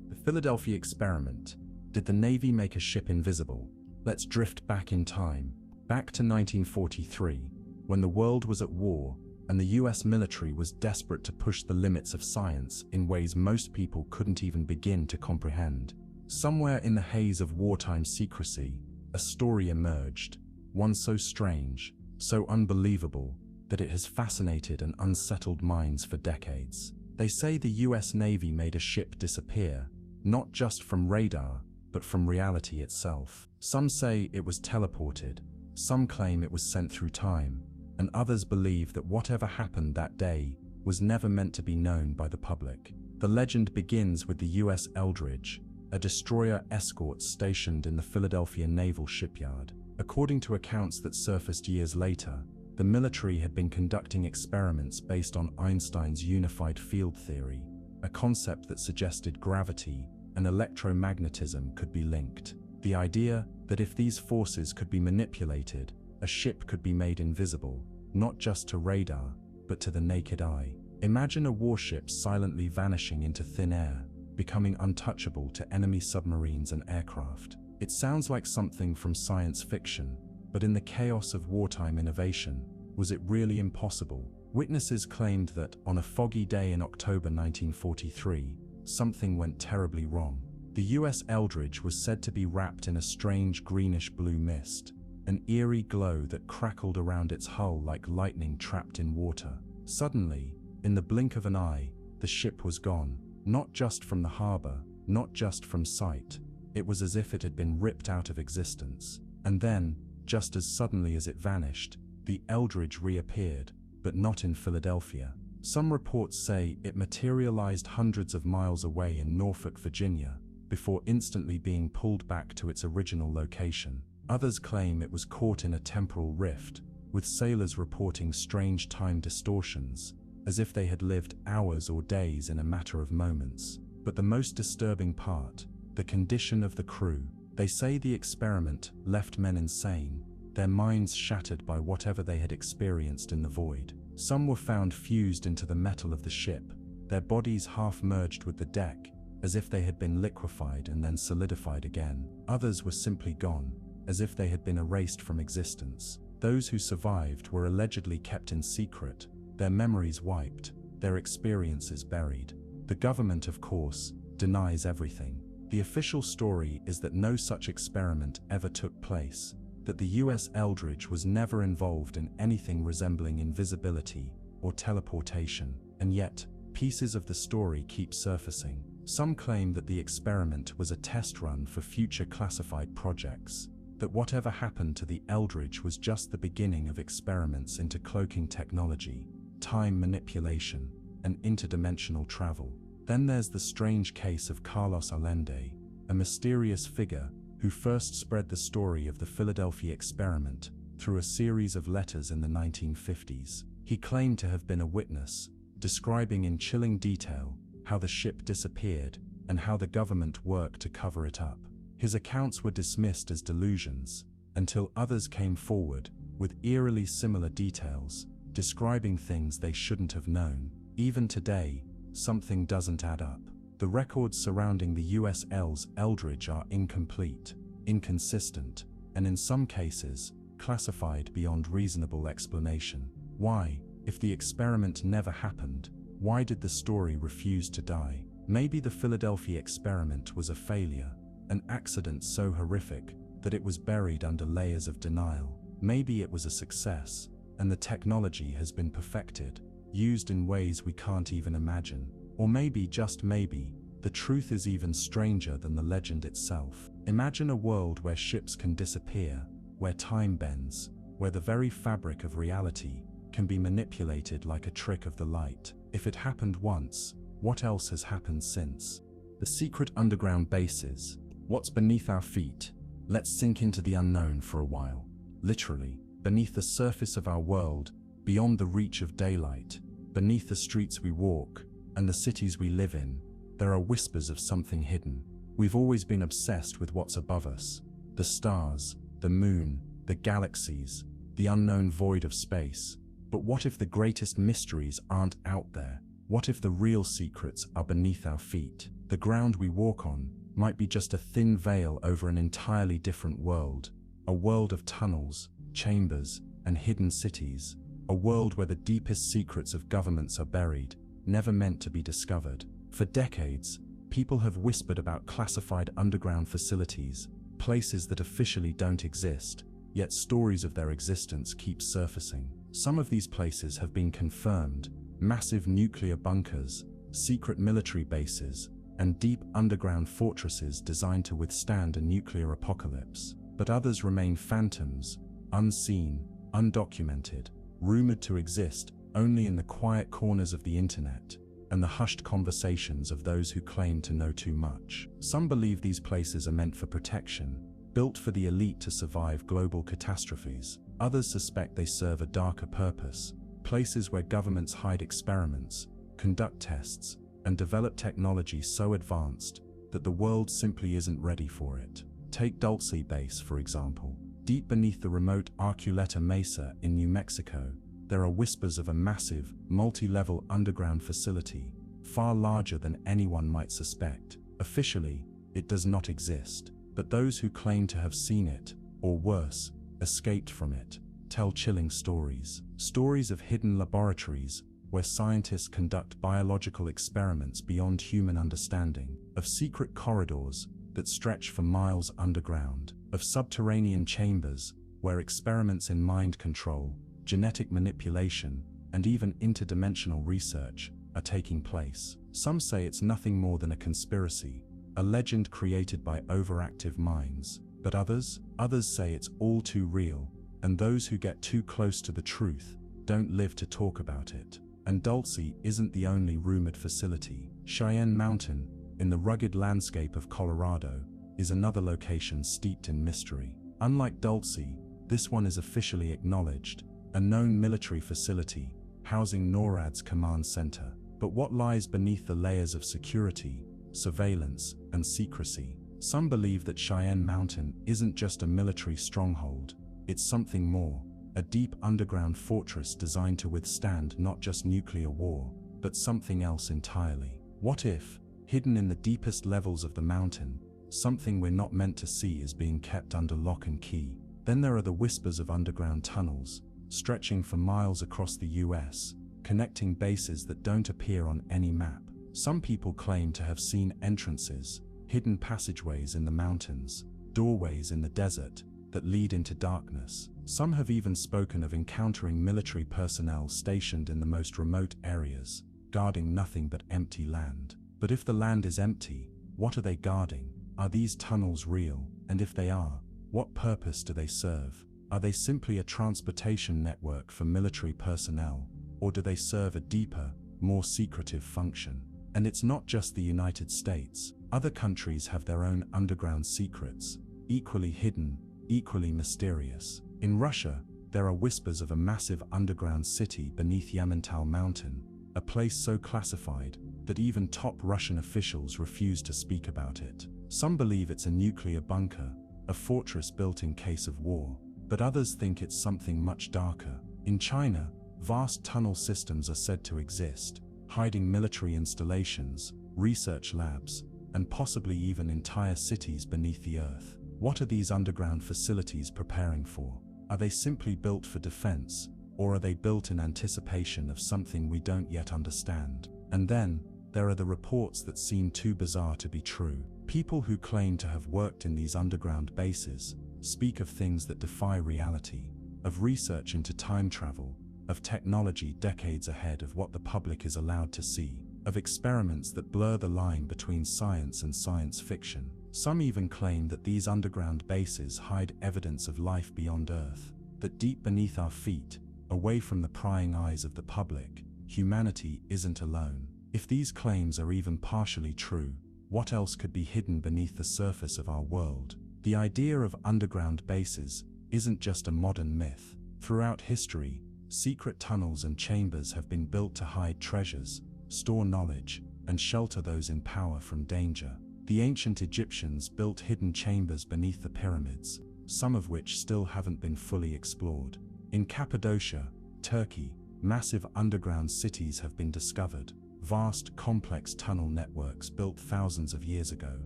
The Philadelphia experiment. Did the Navy make a ship invisible? Let's drift back in time, back to 1943, when the world was at war and the US military was desperate to push the limits of science in ways most people couldn't even begin to comprehend. Somewhere in the haze of wartime secrecy, a story emerged, one so strange, so unbelievable, that it has fascinated and unsettled minds for decades. They say the US Navy made a ship disappear, not just from radar, but from reality itself. Some say it was teleported, some claim it was sent through time, and others believe that whatever happened that day was never meant to be known by the public. The legend begins with the US Eldridge, a destroyer escort stationed in the Philadelphia Naval Shipyard. According to accounts that surfaced years later, the military had been conducting experiments based on Einstein's unified field theory, a concept that suggested gravity and electromagnetism could be linked. The idea that if these forces could be manipulated, a ship could be made invisible, not just to radar, but to the naked eye. Imagine a warship silently vanishing into thin air, becoming untouchable to enemy submarines and aircraft. It sounds like something from science fiction, but in the chaos of wartime innovation, was it really impossible? Witnesses claimed that, on a foggy day in October 1943, something went terribly wrong. The US Eldridge was said to be wrapped in a strange greenish-blue mist, an eerie glow that crackled around its hull like lightning trapped in water. Suddenly, in the blink of an eye, the ship was gone, not just from the harbor, not just from sight. It was as if it had been ripped out of existence. And then, just as suddenly as it vanished, the Eldridge reappeared, but not in Philadelphia. Some reports say it materialized hundreds of miles away in Norfolk, Virginia, before instantly being pulled back to its original location. Others claim it was caught in a temporal rift, with sailors reporting strange time distortions, as if they had lived hours or days in a matter of moments. But the most disturbing part, the condition of the crew. They say the experiment left men insane, their minds shattered by whatever they had experienced in the void. Some were found fused into the metal of the ship, their bodies half merged with the deck, as if they had been liquefied and then solidified again. Others were simply gone, as if they had been erased from existence. Those who survived were allegedly kept in secret, their memories wiped, their experiences buried. The government, of course, denies everything. The official story is that no such experiment ever took place, that the US Eldridge was never involved in anything resembling invisibility or teleportation, and yet, pieces of the story keep surfacing. Some claim that the experiment was a test run for future classified projects, that whatever happened to the Eldridge was just the beginning of experiments into cloaking technology, time manipulation, and interdimensional travel. Then there's the strange case of Carlos Allende, a mysterious figure who first spread the story of the Philadelphia experiment through a series of letters in the 1950s. He claimed to have been a witness, describing in chilling detail how the ship disappeared and how the government worked to cover it up. His accounts were dismissed as delusions, until others came forward with eerily similar details, describing things they shouldn't have known. Even today, something doesn't add up. The records surrounding the US's Eldridge are incomplete, inconsistent, and in some cases, classified beyond reasonable explanation. Why, if the experiment never happened, why did the story refuse to die? Maybe the Philadelphia experiment was a failure, an accident so horrific that it was buried under layers of denial. Maybe it was a success, and the technology has been perfected, used in ways we can't even imagine. Or maybe, just maybe, the truth is even stranger than the legend itself. Imagine a world where ships can disappear, where time bends, where the very fabric of reality can be manipulated like a trick of the light. If it happened once, what else has happened since? The secret underground bases. What's beneath our feet? Let's sink into the unknown for a while. Literally, beneath the surface of our world, beyond the reach of daylight, beneath the streets we walk and the cities we live in, there are whispers of something hidden. We've always been obsessed with what's above us. The stars, the moon, the galaxies, the unknown void of space. But what if the greatest mysteries aren't out there? What if the real secrets are beneath our feet? The ground we walk on might be just a thin veil over an entirely different world. A world of tunnels, chambers, and hidden cities. A world where the deepest secrets of governments are buried, never meant to be discovered. For decades, people have whispered about classified underground facilities, places that officially don't exist, yet stories of their existence keep surfacing. Some of these places have been confirmed: massive nuclear bunkers, secret military bases, and deep underground fortresses designed to withstand a nuclear apocalypse. But others remain phantoms, unseen, undocumented, rumored to exist only in the quiet corners of the internet and the hushed conversations of those who claim to know too much. Some believe these places are meant for protection, built for the elite to survive global catastrophes. Others suspect they serve a darker purpose, places where governments hide experiments, conduct tests, and develop technology so advanced that the world simply isn't ready for it. Take Dulce Base, for example. Deep beneath the remote Archuleta Mesa in New Mexico, there are whispers of a massive, multi-level underground facility, far larger than anyone might suspect. Officially, it does not exist, but those who claim to have seen it, or worse, escaped from it, tell chilling stories. Stories of hidden laboratories where scientists conduct biological experiments beyond human understanding, of secret corridors that stretch for miles underground, of subterranean chambers where experiments in mind control, genetic manipulation, and even interdimensional research are taking place. Some say it's nothing more than a conspiracy, a legend created by overactive minds, but others say it's all too real, and those who get too close to the truth don't live to talk about it. And Dulce isn't the only rumored facility. Cheyenne Mountain, in the rugged landscape of Colorado, is another location steeped in mystery. Unlike Dulce, this one is officially acknowledged, a known military facility, housing NORAD's command center. But what lies beneath the layers of security, surveillance, and secrecy? Some believe that Cheyenne Mountain isn't just a military stronghold, it's something more, a deep underground fortress designed to withstand not just nuclear war, but something else entirely. What if, hidden in the deepest levels of the mountain, something we're not meant to see is being kept under lock and key? Then there are the whispers of underground tunnels, stretching for miles across the US, connecting bases that don't appear on any map. Some people claim to have seen entrances, hidden passageways in the mountains, doorways in the desert that lead into darkness. Some have even spoken of encountering military personnel stationed in the most remote areas, guarding nothing but empty land. But if the land is empty, what are they guarding? Are these tunnels real? And if they are, what purpose do they serve? Are they simply a transportation network for military personnel, or do they serve a deeper, more secretive function? And it's not just the United States. Other countries have their own underground secrets, equally hidden, equally mysterious. In Russia, there are whispers of a massive underground city beneath Yamantau Mountain, a place so classified that even top Russian officials refuse to speak about it. Some believe it's a nuclear bunker, a fortress built in case of war, but others think it's something much darker. In China, vast tunnel systems are said to exist, hiding military installations, research labs, and possibly even entire cities beneath the earth. What are these underground facilities preparing for? Are they simply built for defense, or are they built in anticipation of something we don't yet understand? And then, there are the reports that seem too bizarre to be true. People who claim to have worked in these underground bases speak of things that defy reality, of research into time travel, of technology decades ahead of what the public is allowed to see, of experiments that blur the line between science and science fiction. Some even claim that these underground bases hide evidence of life beyond Earth, that deep beneath our feet, away from the prying eyes of the public, humanity isn't alone. If these claims are even partially true, what else could be hidden beneath the surface of our world? The idea of underground bases isn't just a modern myth. Throughout history, secret tunnels and chambers have been built to hide treasures, store knowledge, and shelter those in power from danger. The ancient Egyptians built hidden chambers beneath the pyramids, some of which still haven't been fully explored. In Cappadocia, Turkey, massive underground cities have been discovered, vast, complex tunnel networks built thousands of years ago,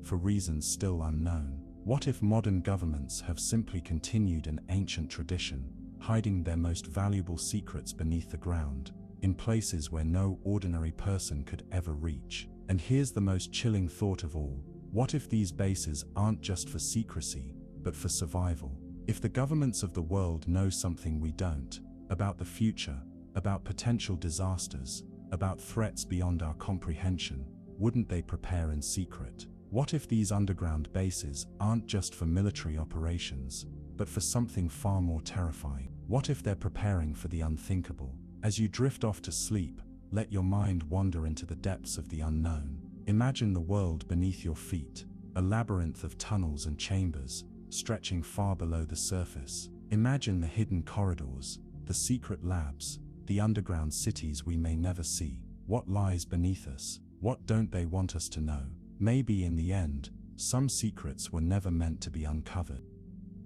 for reasons still unknown. What if modern governments have simply continued an ancient tradition, hiding their most valuable secrets beneath the ground, in places where no ordinary person could ever reach? And here's the most chilling thought of all. What if these bases aren't just for secrecy, but for survival? If the governments of the world know something we don't, about the future, about potential disasters, about threats beyond our comprehension, wouldn't they prepare in secret? What if these underground bases aren't just for military operations, but for something far more terrifying? What if they're preparing for the unthinkable? As you drift off to sleep, let your mind wander into the depths of the unknown. Imagine the world beneath your feet, a labyrinth of tunnels and chambers, stretching far below the surface. Imagine the hidden corridors, the secret labs, the underground cities we may never see. What lies beneath us? What don't they want us to know? Maybe in the end, some secrets were never meant to be uncovered.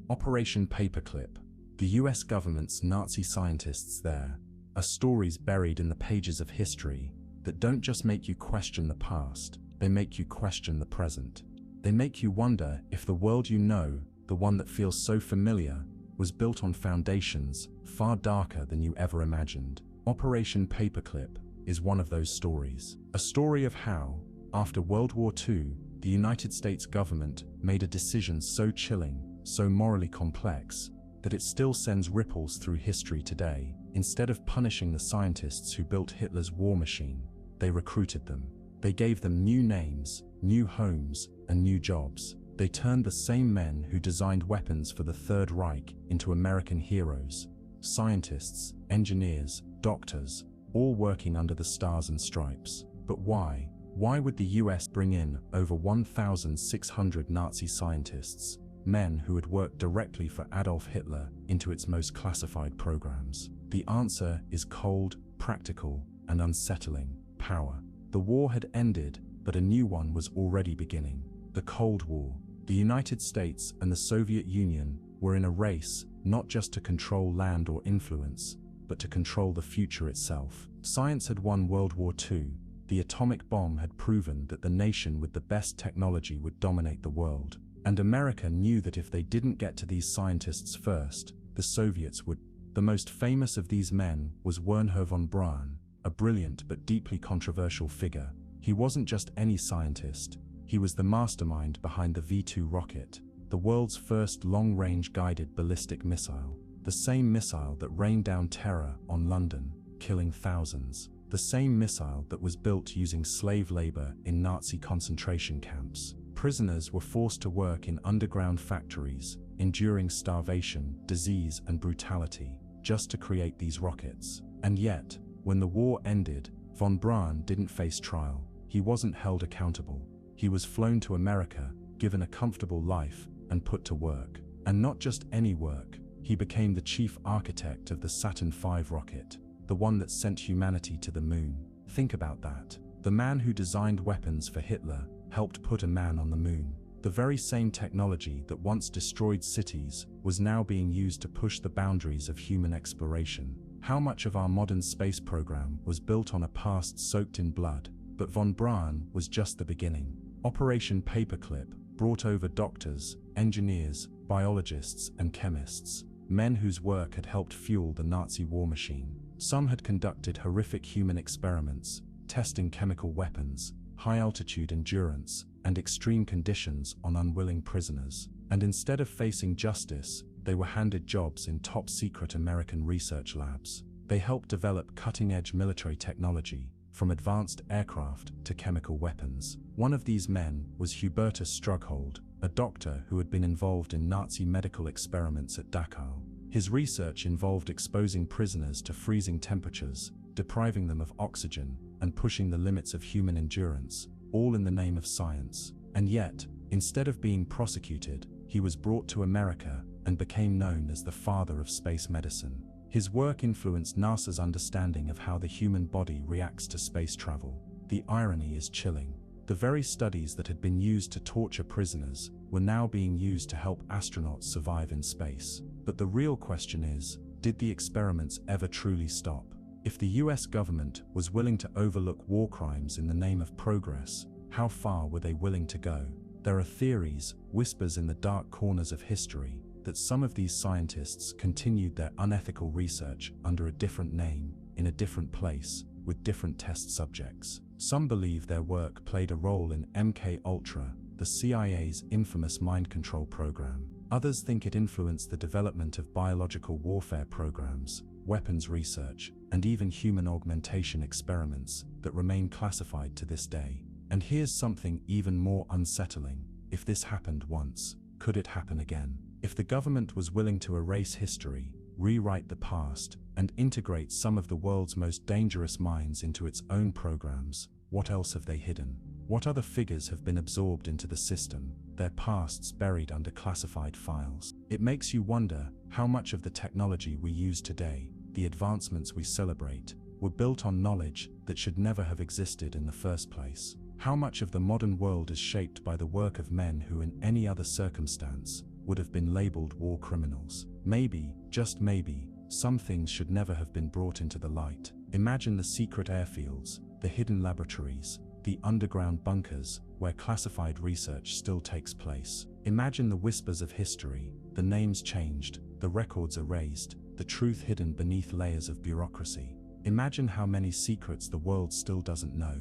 Operation Paperclip. The US government's Nazi scientists there are stories buried in the pages of history that don't just make you question the past, they make you question the present. They make you wonder if the world you know, the one that feels so familiar, was built on foundations far darker than you ever imagined. Operation Paperclip is one of those stories. A story of how, after World War II, the United States government made a decision so chilling, so morally complex, that it still sends ripples through history today. Instead of punishing the scientists who built Hitler's war machine, they recruited them. They gave them new names, new homes, and new jobs. They turned the same men who designed weapons for the Third Reich into American heroes. Scientists, engineers, doctors, all working under the stars and stripes. But why? Why would the US bring in over 1,600 Nazi scientists, men who had worked directly for Adolf Hitler, into its most classified programs? The answer is cold, practical, and unsettling: power. The war had ended, but a new one was already beginning. The Cold War. The United States and the Soviet Union were in a race, not just to control land or influence, but to control the future itself. Science had won World War II. The atomic bomb had proven that the nation with the best technology would dominate the world. And America knew that if they didn't get to these scientists first, the Soviets would. The most famous of these men was Wernher von Braun, a brilliant but deeply controversial figure. He wasn't just any scientist, he was the mastermind behind the V-2 rocket, the world's first long-range guided ballistic missile, the same missile that rained down terror on London, killing thousands. The same missile that was built using slave labor in Nazi concentration camps. Prisoners were forced to work in underground factories, enduring starvation, disease, and brutality, just to create these rockets. And yet, when the war ended, von Braun didn't face trial. He wasn't held accountable. He was flown to America, given a comfortable life, and put to work. And not just any work. He became the chief architect of the Saturn V rocket, the one that sent humanity to the moon. Think about that. The man who designed weapons for Hitler helped put a man on the moon. The very same technology that once destroyed cities was now being used to push the boundaries of human exploration. How much of our modern space program was built on a past soaked in blood? But von Braun was just the beginning. Operation Paperclip brought over doctors, engineers, biologists, and chemists, men whose work had helped fuel the Nazi war machine. Some had conducted horrific human experiments, testing chemical weapons, high-altitude endurance, and extreme conditions on unwilling prisoners. And instead of facing justice, they were handed jobs in top-secret American research labs. They helped develop cutting-edge military technology, from advanced aircraft to chemical weapons. One of these men was Hubertus Strughold, a doctor who had been involved in Nazi medical experiments at Dachau. His research involved exposing prisoners to freezing temperatures, depriving them of oxygen, and pushing the limits of human endurance, all in the name of science. And yet, instead of being prosecuted, he was brought to America and became known as the father of space medicine. His work influenced NASA's understanding of how the human body reacts to space travel. The irony is chilling. The very studies that had been used to torture prisoners were now being used to help astronauts survive in space. But the real question is, did the experiments ever truly stop? If the US government was willing to overlook war crimes in the name of progress, how far were they willing to go? There are theories, whispers in the dark corners of history, that some of these scientists continued their unethical research under a different name, in a different place, with different test subjects. Some believe their work played a role in MK-Ultra, the CIA's infamous mind control program. Others think it influenced the development of biological warfare programs, weapons research, and even human augmentation experiments that remain classified to this day. And here's something even more unsettling. If this happened once, could it happen again? If the government was willing to erase history, rewrite the past, and integrate some of the world's most dangerous minds into its own programs, what else have they hidden? What other figures have been absorbed into the system, their pasts buried under classified files? It makes you wonder how much of the technology we use today, the advancements we celebrate, were built on knowledge that should never have existed in the first place. How much of the modern world is shaped by the work of men who in any other circumstance would have been labeled war criminals? Maybe, just maybe, some things should never have been brought into the light. Imagine the secret airfields, the hidden laboratories, the underground bunkers where classified research still takes place. Imagine the whispers of history, the names changed, the records erased, the truth hidden beneath layers of bureaucracy. Imagine how many secrets the world still doesn't know.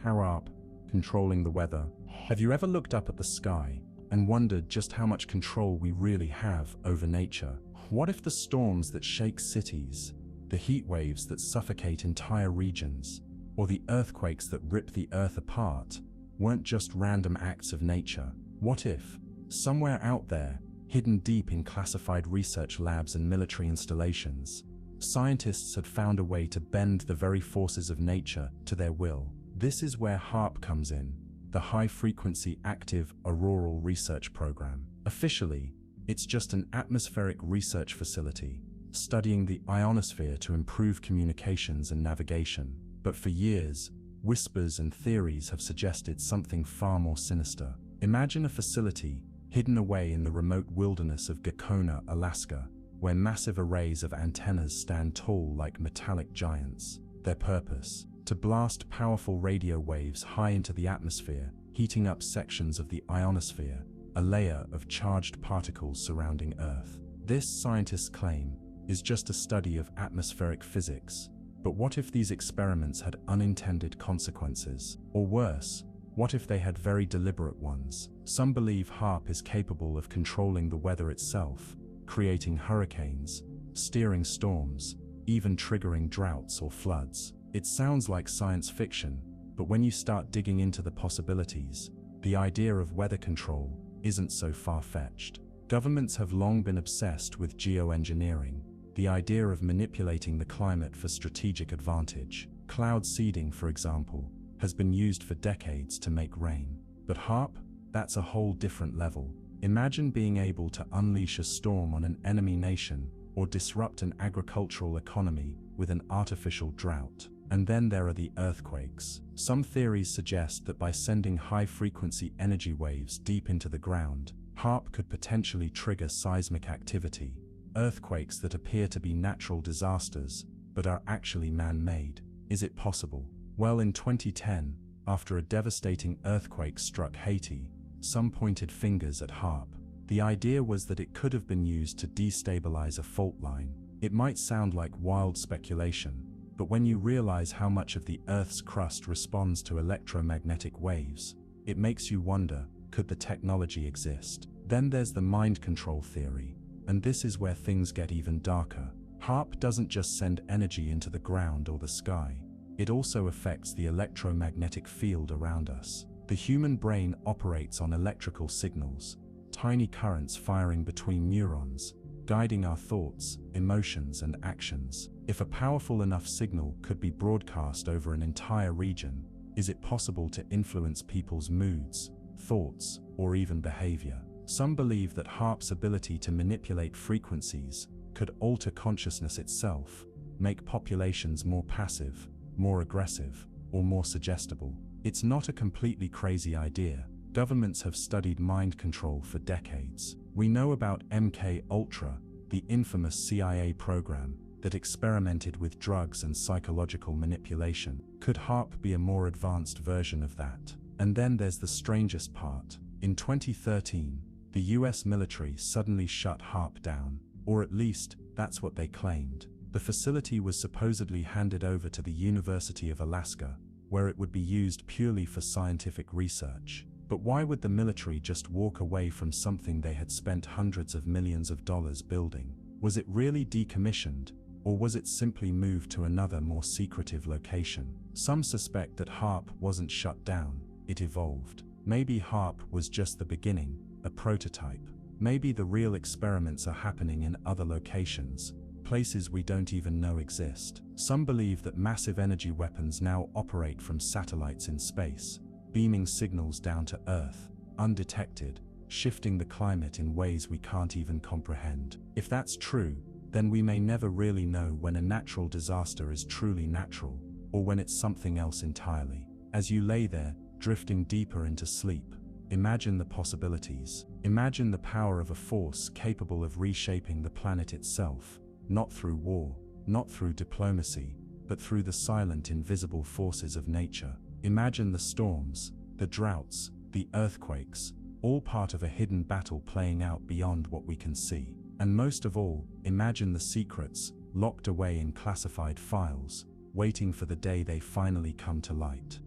HARP, controlling the weather. Have you ever looked up at the sky and wondered just how much control we really have over nature? What if the storms that shake cities, the heat waves that suffocate entire regions, or the earthquakes that rip the earth apart weren't just random acts of nature? What if, somewhere out there, hidden deep in classified research labs and military installations, scientists had found a way to bend the very forces of nature to their will? This is where HARP comes in, the High-Frequency Active Auroral Research Program. Officially, it's just an atmospheric research facility, studying the ionosphere to improve communications and navigation. But for years, whispers and theories have suggested something far more sinister. Imagine a facility hidden away in the remote wilderness of Gakona, Alaska, where massive arrays of antennas stand tall like metallic giants. Their purpose: to blast powerful radio waves high into the atmosphere, heating up sections of the ionosphere, a layer of charged particles surrounding Earth. This, scientists claim, is just a study of atmospheric physics. But what if these experiments had unintended consequences? Or worse, what if they had very deliberate ones? Some believe HARP is capable of controlling the weather itself, creating hurricanes, steering storms, even triggering droughts or floods. It sounds like science fiction, but when you start digging into the possibilities, the idea of weather control isn't so far-fetched. Governments have long been obsessed with geoengineering, the idea of manipulating the climate for strategic advantage. Cloud seeding, for example, has been used for decades to make rain. But HARP? That's a whole different level. Imagine being able to unleash a storm on an enemy nation or disrupt an agricultural economy with an artificial drought. And then there are the earthquakes. Some theories suggest that by sending high-frequency energy waves deep into the ground, HARP could potentially trigger seismic activity, earthquakes that appear to be natural disasters, but are actually man-made. Is it possible? Well, in 2010, after a devastating earthquake struck Haiti, some pointed fingers at HARP. The idea was that it could have been used to destabilize a fault line. It might sound like wild speculation, but when you realize how much of the Earth's crust responds to electromagnetic waves, it makes you wonder, could the technology exist? Then there's the mind control theory, and this is where things get even darker. HARP doesn't just send energy into the ground or the sky, it also affects the electromagnetic field around us. The human brain operates on electrical signals, tiny currents firing between neurons, guiding our thoughts, emotions, and actions. If a powerful enough signal could be broadcast over an entire region, is it possible to influence people's moods, thoughts, or even behavior? Some believe that HAARP's ability to manipulate frequencies could alter consciousness itself, make populations more passive, more aggressive, or more suggestible. It's not a completely crazy idea. Governments have studied mind control for decades. We know about MK Ultra, the infamous CIA program that experimented with drugs and psychological manipulation. Could HAARP be a more advanced version of that? And then there's the strangest part. In 2013, the US military suddenly shut HAARP down, or at least, that's what they claimed. The facility was supposedly handed over to the University of Alaska, where it would be used purely for scientific research. But why would the military just walk away from something they had spent hundreds of millions of dollars building? Was it really decommissioned, or was it simply moved to another more secretive location? Some suspect that HAARP wasn't shut down, it evolved. Maybe HAARP was just the beginning, a prototype. Maybe the real experiments are happening in other locations, places we don't even know exist. Some believe that massive energy weapons now operate from satellites in space, beaming signals down to Earth, undetected, shifting the climate in ways we can't even comprehend. If that's true, then we may never really know when a natural disaster is truly natural, or when it's something else entirely. As you lay there, drifting deeper into sleep, imagine the possibilities. Imagine the power of a force capable of reshaping the planet itself, not through war, not through diplomacy, but through the silent, invisible forces of nature. Imagine the storms, the droughts, the earthquakes, all part of a hidden battle playing out beyond what we can see. And most of all, imagine the secrets, locked away in classified files, waiting for the day they finally come to light.